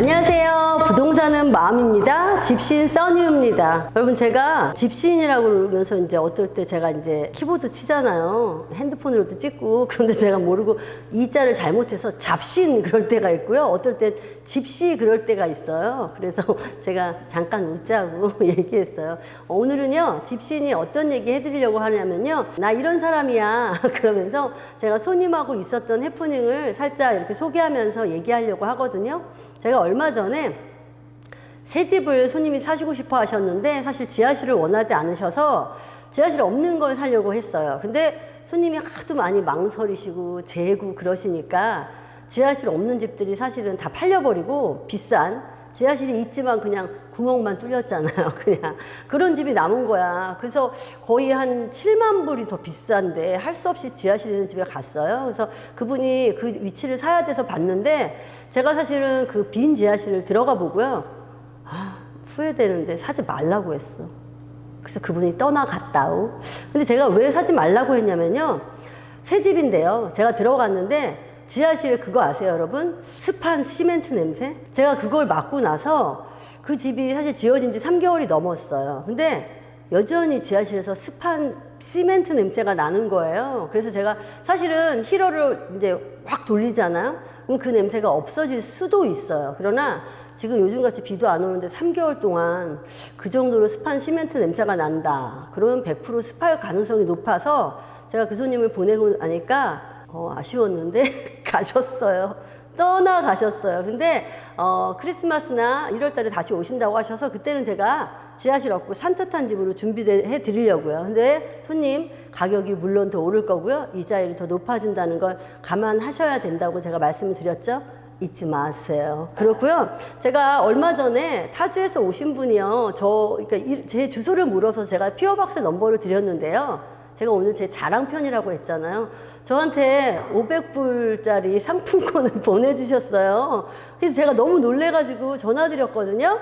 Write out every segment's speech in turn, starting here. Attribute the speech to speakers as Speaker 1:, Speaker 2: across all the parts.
Speaker 1: 안녕하세요. 부동산은 마음입니다. 집신 써니입니다. 여러분, 제가 집신이라고 그러면서 이제 어떨 때 제가 이제 키보드 치잖아요. 핸드폰으로도 찍고. 그런데 제가 모르고 이자를 잘못해서 잡신 그럴 때가 있고요. 어떨 땐 집시 그럴 때가 있어요. 그래서 제가 잠깐 웃자고 얘기했어요. 오늘은요, 집신이 어떤 얘기 해드리려고 하냐면요. 나 이런 사람이야. 그러면서 제가 손님하고 있었던 해프닝을 살짝 이렇게 소개하면서 얘기하려고 하거든요. 제가 얼마 전에 새 집을 손님이 사시고 싶어 하셨는데 사실 지하실을 원하지 않으셔서 지하실 없는 걸 사려고 했어요. 근데 손님이 하도 많이 망설이시고 재고 그러시니까 지하실 없는 집들이 사실은 다 팔려버리고 비싼 지하실이 있지만 그냥 구멍만 뚫렸잖아요. 그냥 그런 집이 남은 거야. 그래서 거의 한 7만 불이 더 비싼데 할 수 없이 지하실 있는 집에 갔어요. 그래서 그분이 그 위치를 사야 돼서 봤는데 제가 사실은 그 빈 지하실을 들어가 보고요. 후회되는데 사지 말라고 했어. 그래서 그분이 떠나갔다오. 근데 제가 왜 사지 말라고 했냐면요. 새 집인데요. 제가 들어갔는데 지하실 그거 아세요, 여러분? 습한 시멘트 냄새? 제가 그걸 맡고 나서 그 집이 사실 지어진 지 3개월이 넘었어요. 근데 여전히 지하실에서 습한 시멘트 냄새가 나는 거예요. 그래서 제가 사실은 히러를 이제 확 돌리잖아요. 그럼 그 냄새가 없어질 수도 있어요. 그러나 지금 요즘같이 비도 안 오는데 3개월 동안 그 정도로 습한 시멘트 냄새가 난다. 그러면 100% 습할 가능성이 높아서 제가 그 손님을 보내고 나니까 아쉬웠는데 가셨어요. 떠나가셨어요. 근데 크리스마스나 1월 달에 다시 오신다고 하셔서 그때는 제가 지하실 없고 산뜻한 집으로 준비해 드리려고요. 근데 손님, 가격이 물론 더 오를 거고요. 이자율이 더 높아진다는 걸 감안하셔야 된다고 제가 말씀을 드렸죠. 잊지 마세요. 그렇고요. 제가 얼마 전에 타주에서 오신 분이요. 그러니까 제 주소를 물어서 제가 피어박스 넘버를 드렸는데요. 제가 오늘 제 자랑편이라고 했잖아요. 저한테 500불짜리 상품권을 보내주셨어요. 그래서 제가 너무 놀래가지고 전화드렸거든요.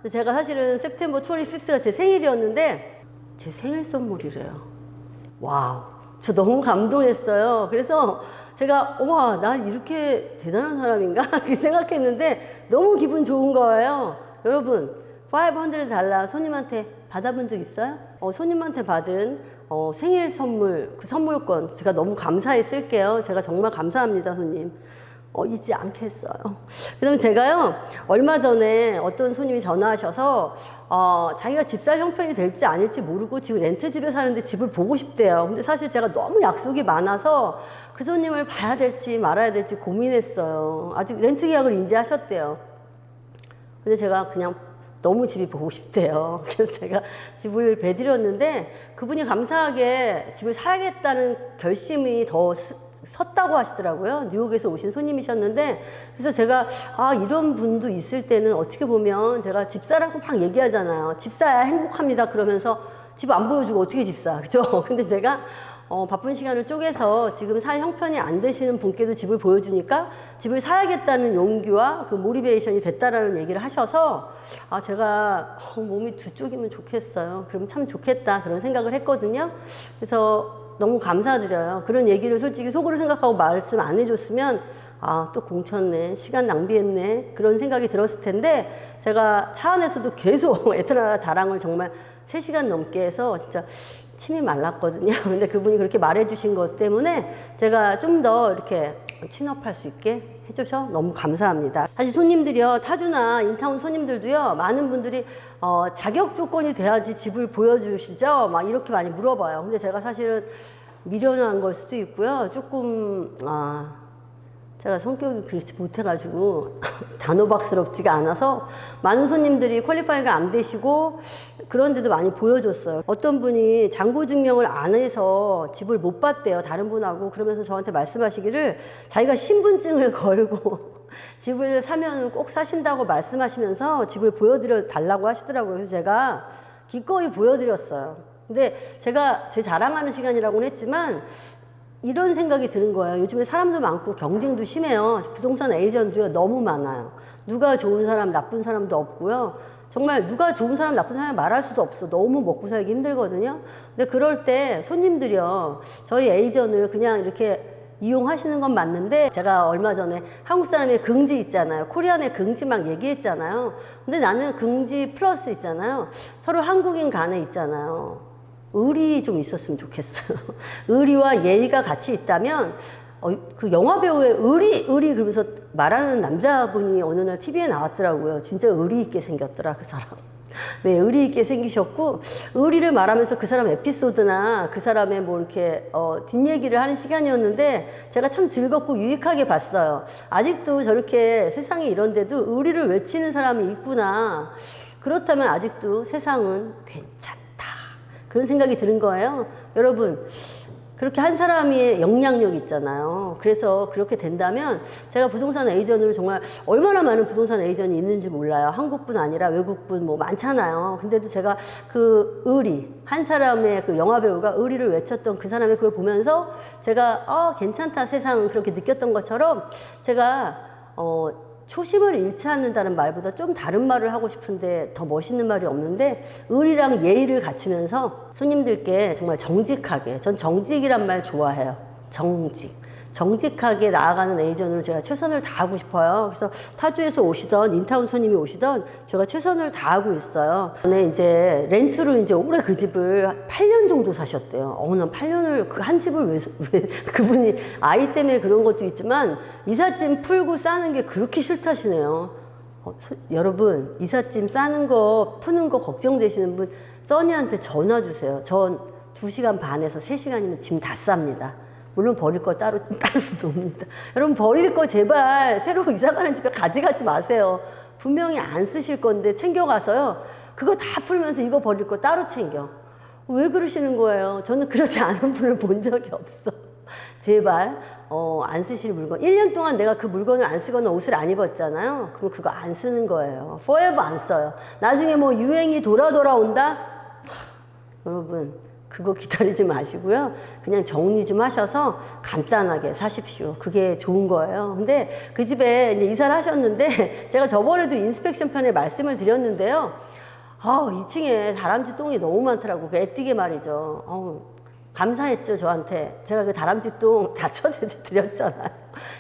Speaker 1: 제가 사실은 September 26가 제 생일이었는데 제 생일 선물이래요. 와우, 저 너무 감동했어요. 그래서 제가 와, 나 이렇게 대단한 사람인가? 그렇게 생각했는데 너무 기분 좋은 거예요. 여러분, $500 손님한테 받아본 적 있어요? 손님한테 받은 생일 선물, 그 선물권 제가 너무 감사히 쓸게요. 제가 정말 감사합니다, 손님. 잊지 않겠어요. 그다음에 제가요, 얼마 전에 어떤 손님이 전화하셔서 자기가 집 살 형편이 될지 아닐지 모르고 지금 렌트집에 사는데 집을 보고 싶대요. 근데 사실 제가 너무 약속이 많아서 그 손님을 봐야 될지 말아야 될지 고민했어요. 아직 렌트 계약을 인지하셨대요. 근데 제가 그냥 너무 집이 보고 싶대요. 그래서 제가 집을 배드렸는데 그분이 감사하게 집을 사야겠다는 결심이 더 섰다고 하시더라고요. 뉴욕에서 오신 손님이셨는데, 그래서 제가 이런 분도 있을 때는 어떻게 보면 제가 집사라고 막 얘기하잖아요. 집사야 행복합니다 그러면서 집 안 보여주고 어떻게 집사, 그죠? 근데 제가 바쁜 시간을 쪼개서 지금 살 형편이 안 되시는 분께도 집을 보여주니까 집을 사야겠다는 용기와 그 모티베이션이 됐다라는 얘기를 하셔서 제가 몸이 두 쪽이면 좋겠어요. 그러면 참 좋겠다 그런 생각을 했거든요. 그래서 너무 감사드려요. 그런 얘기를 솔직히 속으로 생각하고 말씀 안 해줬으면 또 공쳤네, 시간 낭비했네 그런 생각이 들었을 텐데 제가 차 안에서도 계속 에트라라 자랑을 정말 3시간 넘게 해서 진짜 침이 말랐거든요. 근데 그분이 그렇게 말해주신 것 때문에 제가 좀 더 이렇게 친업할 수 있게 해주셔서 너무 감사합니다. 사실 손님들이요, 타주나 인타운 손님들도요, 많은 분들이 자격 조건이 돼야지 집을 보여주시죠? 막 이렇게 많이 물어봐요. 근데 제가 사실은 미련한 걸 수도 있고요. 조금 제가 성격이 그렇지 못해가지고 단호박스럽지가 않아서 많은 손님들이 퀄리파이가 안 되시고 그런데도 많이 보여줬어요. 어떤 분이 잔고증명을 안 해서 집을 못 봤대요, 다른 분하고. 그러면서 저한테 말씀하시기를 자기가 신분증을 걸고 집을 사면 꼭 사신다고 말씀하시면서 집을 보여드려 달라고 하시더라고요. 그래서 제가 기꺼이 보여드렸어요. 근데 제가 제 자랑하는 시간이라고는 했지만 이런 생각이 드는 거예요. 요즘에 사람도 많고 경쟁도 심해요. 부동산 에이전트가 너무 많아요. 누가 좋은 사람, 나쁜 사람도 없고요. 정말 누가 좋은 사람, 나쁜 사람 말할 수도 없어. 너무 먹고 살기 힘들거든요. 근데 그럴 때 손님들이요, 저희 에이전을 그냥 이렇게 이용하시는 건 맞는데 제가 얼마 전에 한국 사람의 긍지 있잖아요. 코리안의 긍지 막 얘기했잖아요. 근데 나는 긍지 플러스 있잖아요. 서로 한국인 간에 있잖아요. 의리 좀 있었으면 좋겠어요. 의리와 예의가 같이 있다면 그 영화 배우의 의리 그러면서 말하는 남자분이 어느 날 TV에 나왔더라고요. 진짜 의리 있게 생겼더라 그 사람. 네, 의리 있게 생기셨고 의리를 말하면서 그 사람 에피소드나 그 사람의 뭐 이렇게 뒷얘기를 하는 시간이었는데 제가 참 즐겁고 유익하게 봤어요. 아직도 저렇게 세상에 이런데도 의리를 외치는 사람이 있구나. 그렇다면 아직도 세상은 괜찮다. 그런 생각이 드는 거예요. 여러분, 그렇게 한 사람의 영향력 있잖아요. 그래서 그렇게 된다면 제가 부동산 에이전으로 정말 얼마나 많은 부동산 에이전이 있는지 몰라요. 한국뿐 아니라 외국뿐 뭐 많잖아요. 근데도 제가 그 의리, 한 사람의 그 영화배우가 의리를 외쳤던 그 사람의 그걸 보면서 제가 괜찮다 세상은 그렇게 느꼈던 것처럼 제가 초심을 잃지 않는다는 말보다 좀 다른 말을 하고 싶은데 더 멋있는 말이 없는데 의리랑 예의를 갖추면서 손님들께 정말 정직하게, 전 정직이란 말 좋아해요. 정직하게 나아가는 에이전으로 제가 최선을 다하고 싶어요. 그래서 타주에서 오시던 인타운 손님이 오시던 제가 최선을 다하고 있어요. 전에 이제 렌트로 이제 올해 그 집을 8년 정도 사셨대요. 난 8년을 그 한 집을 왜 그분이 아이 때문에 그런 것도 있지만 이삿짐 풀고 싸는 게 그렇게 싫다시네요. 여러분 이삿짐 싸는 거 푸는 거 걱정되시는 분 써니한테 전화 주세요. 전 2시간 반에서 3시간이면 짐 다 쌉니다. 물론 버릴 거 따로 놉니다. 여러분 버릴 거 제발 새로 이사 가는 집에 가져가지 마세요. 분명히 안 쓰실 건데 챙겨가서요. 그거 다 풀면서 이거 버릴 거 따로 챙겨. 왜 그러시는 거예요? 저는 그러지 않은 분을 본 적이 없어. 제발 안 쓰실 물건 1년 동안 내가 그 물건을 안 쓰거나 옷을 안 입었잖아요. 그럼 그거 안 쓰는 거예요. forever 안 써요. 나중에 뭐 유행이 돌아온다? 여러분 그거 기다리지 마시고요. 그냥 정리 좀 하셔서 간단하게 사십시오. 그게 좋은 거예요. 근데 그 집에 이제 이사를 하셨는데 제가 저번에도 인스펙션 편에 말씀을 드렸는데요. 2층에 다람쥐 똥이 너무 많더라고. 그 애띠게 말이죠. 감사했죠, 저한테. 제가 그 다람쥐 똥 다 쳐드렸잖아요.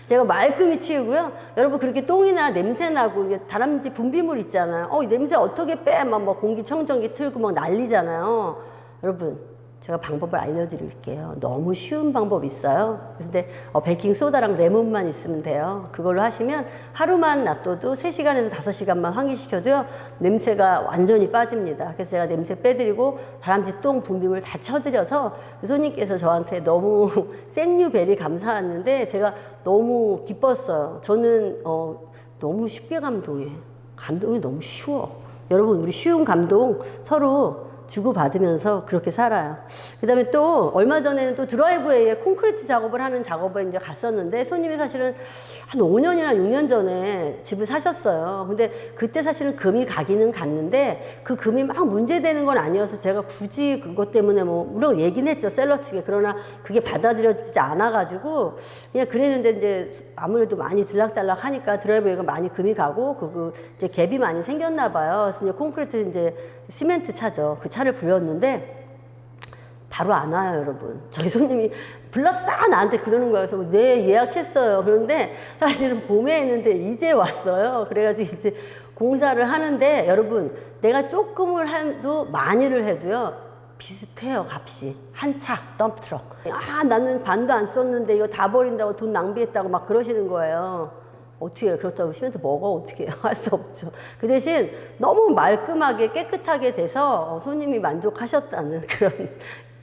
Speaker 1: 제가 말끔히 치우고요. 여러분, 그렇게 똥이나 냄새 나고, 이게 다람쥐 분비물 있잖아요. 이 냄새 어떻게 빼? 막 공기청정기 틀고 막 난리잖아요. 여러분, 제가 방법을 알려드릴게요. 너무 쉬운 방법 있어요. 근데 베킹소다랑 레몬만 있으면 돼요. 그걸로 하시면 하루만 놔둬도 3시간에서 5시간만 환기시켜도요. 냄새가 완전히 빠집니다. 그래서 제가 냄새 빼드리고 다람쥐 똥 분비물 다 쳐드려서 손님께서 저한테 너무 생유베리 감사했는데 제가 너무 기뻤어요. 저는 너무 쉽게 감동해. 감동이 너무 쉬워. 여러분 우리 쉬운 감동 서로 주고받으면서 그렇게 살아요. 그 다음에 또 얼마 전에는 또 드라이브웨이에 콘크리트 작업을 하는 작업에 이제 갔었는데 손님이 사실은 한 5년이나 6년 전에 집을 사셨어요. 근데 그때 사실은 금이 가기는 갔는데 그 금이 막 문제되는 건 아니어서 제가 굳이 그것 때문에 물론 얘기는 했죠. 셀러 측에. 그러나 그게 받아들여지지 않아가지고 그냥 그랬는데 이제 아무래도 많이 들락달락 하니까 드라이브웨이가 많이 금이 가고 이제 갭이 많이 생겼나 봐요. 그래서 이제 콘크리트 이제 시멘트 차죠. 그 차를 불렀는데 바로 안 와요, 여러분. 저희 손님이 불렀어 나한테 그러는 거예요. 그래서 네, 예약했어요. 그런데 사실은 봄에 했는데 이제 왔어요. 그래가지고 이제 공사를 하는데 여러분 내가 조금을 해도 많이를 해도요 비슷해요, 값이. 한 차 덤프트럭. 나는 반도 안 썼는데 이거 다 버린다고 돈 낭비했다고 막 그러시는 거예요. 어떻게 해요? 그렇다고 시멘트 먹어? 어떻게 해요? 할 수 없죠. 그 대신 너무 말끔하게 깨끗하게 돼서 손님이 만족하셨다는 그런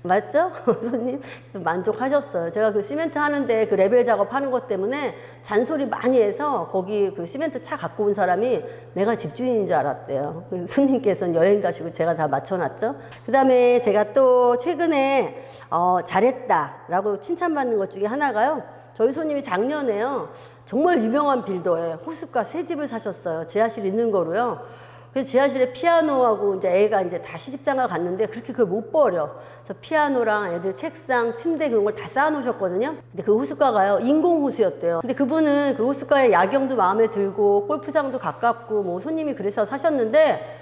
Speaker 1: 맞죠? 손님 만족하셨어요. 제가 그 시멘트 하는데 그 레벨 작업하는 것 때문에 잔소리 많이 해서 거기 그 시멘트 차 갖고 온 사람이 내가 집주인인 줄 알았대요. 손님께서는 여행 가시고 제가 다 맞춰놨죠. 그 다음에 제가 또 최근에 잘했다라고 칭찬받는 것 중에 하나가요. 저희 손님이 작년에요. 정말 유명한 빌더에 호숫가 새 집을 사셨어요. 지하실 있는 거로요. 그래서 지하실에 피아노하고 이제 애가 이제 다 시집장가 갔는데 그렇게 그걸 못 버려. 그래서 피아노랑 애들 책상, 침대 그런 걸 다 쌓아놓으셨거든요. 근데 그 호숫가가요, 인공호수였대요. 근데 그분은 그 호숫가에 야경도 마음에 들고 골프장도 가깝고 손님이 그래서 사셨는데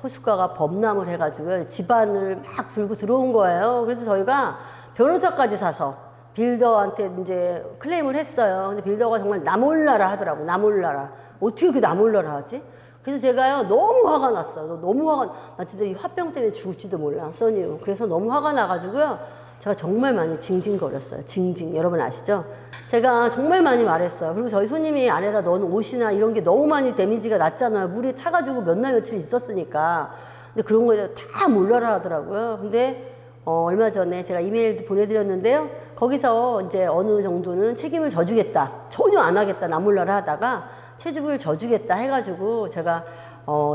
Speaker 1: 호숫가가 범람을 해가지고 집안을 막 들고 들어온 거예요. 그래서 저희가 변호사까지 사서 빌더한테 이제 클레임을 했어요. 근데 빌더가 정말 나 몰라라 하더라고. 나 몰라라. 어떻게 그렇게 나 몰라라 하지? 그래서 제가요, 너무 화가 났어요. 너무 나 진짜 이 화병 때문에 죽을지도 몰라, 써니유. 그래서 너무 화가 나가지고요, 제가 정말 많이 징징거렸어요. 징징. 여러분 아시죠? 제가 정말 많이 말했어요. 그리고 저희 손님이 안에다 넣은 옷이나 이런 게 너무 많이 데미지가 났잖아요. 물이 차가지고 몇 날 며칠 있었으니까. 근데 그런 거에 대해서 다 몰라라 하더라고요. 근데 얼마 전에 제가 이메일도 보내드렸는데요. 거기서 이제 어느 정도는 책임을 져주겠다. 전혀 안 하겠다. 나 몰라라 하다가 책임을 져주겠다 해가지고 제가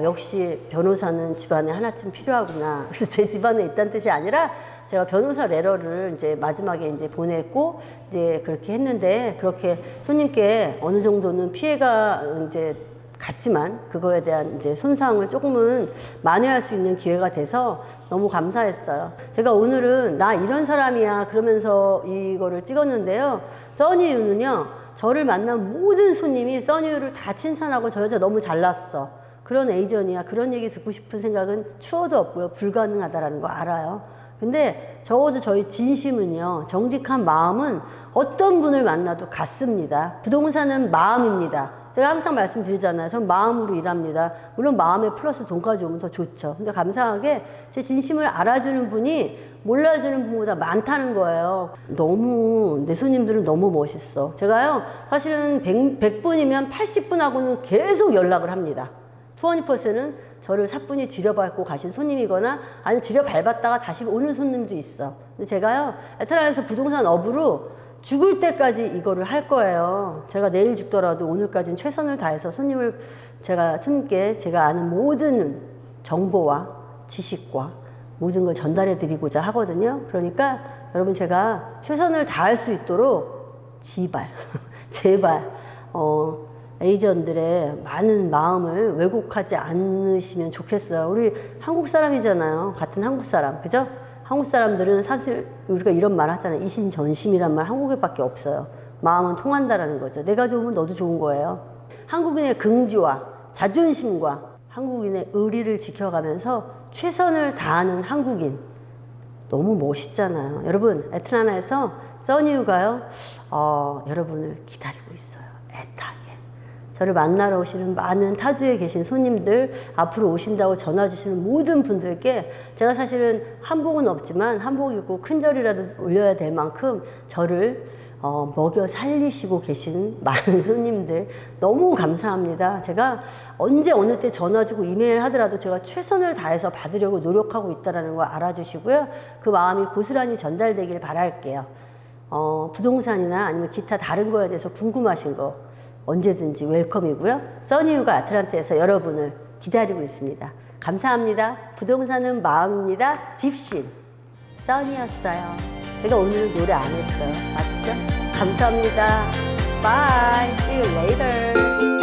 Speaker 1: 역시 변호사는 집안에 하나쯤 필요하구나. 그래서 제 집안에 있다는 뜻이 아니라 제가 변호사 레터를 이제 마지막에 이제 보냈고 이제 그렇게 했는데, 그렇게 손님께 어느 정도는 피해가 이제 갔지만 그거에 대한 이제 손상을 조금은 만회할 수 있는 기회가 돼서 너무 감사했어요. 제가 오늘은 나 이런 사람이야 그러면서 이거를 찍었는데요. 써니유는요, 저를 만난 모든 손님이 써니유를 다 칭찬하고 저 여자 너무 잘났어, 그런 에이전이야, 그런 얘기 듣고 싶은 생각은 추워도 없고요. 불가능하다라는 거 알아요. 근데 적어도 저희 진심은요, 정직한 마음은 어떤 분을 만나도 같습니다. 부동산은 마음입니다. 제가 항상 말씀드리잖아요. 전 마음으로 일합니다. 물론 마음에 플러스 돈까지 오면 더 좋죠. 근데 감사하게 제 진심을 알아주는 분이 몰라주는 분보다 많다는 거예요. 너무 내 손님들은 너무 멋있어. 제가요, 사실은 100분이면 80분하고는 계속 연락을 합니다. 투어니퍼스는 저를 사뿐히 지려밟고 가신 손님이거나 아니면 지려밟았다가 다시 오는 손님도 있어. 근데 제가요, 에트란에서 부동산 업으로 죽을 때까지 이거를 할 거예요. 제가 내일 죽더라도 오늘까지는 최선을 다해서 손님께 제가 아는 모든 정보와 지식과 모든 걸 전달해 드리고자 하거든요. 그러니까 여러분, 제가 최선을 다할 수 있도록 제발 에이전들의 많은 마음을 왜곡하지 않으시면 좋겠어요. 우리 한국 사람이잖아요. 같은 한국 사람, 그죠? 한국 사람들은 사실 우리가 이런 말 하잖아요. 이신전심이란 말 한국에밖에 없어요. 마음은 통한다라는 거죠. 내가 좋으면 너도 좋은 거예요. 한국인의 긍지와 자존심과 한국인의 의리를 지켜가면서 최선을 다하는 한국인, 너무 멋있잖아요. 여러분, 에트라나에서 써니유가요, 여러분을 기다리고 있어요. 애타게. 저를 만나러 오시는 많은 타주에 계신 손님들, 앞으로 오신다고 전화 주시는 모든 분들께 제가 사실은 한복은 없지만 한복 입고 큰 절이라도 올려야 될 만큼 저를 먹여 살리시고 계신 많은 손님들 너무 감사합니다. 제가 언제 어느 때 전화 주고 이메일 하더라도 제가 최선을 다해서 받으려고 노력하고 있다는 걸 알아주시고요. 그 마음이 고스란히 전달되길 바랄게요. 부동산이나 아니면 기타 다른 거에 대해서 궁금하신 거 언제든지 웰컴이고요. 써니유가 아틀란타에서 여러분을 기다리고 있습니다. 감사합니다. 부동산은 마음입니다. 집신 써니였어요. 제가 오늘은 노래 안 했어요. 맞죠? 감사합니다. Bye. See you later.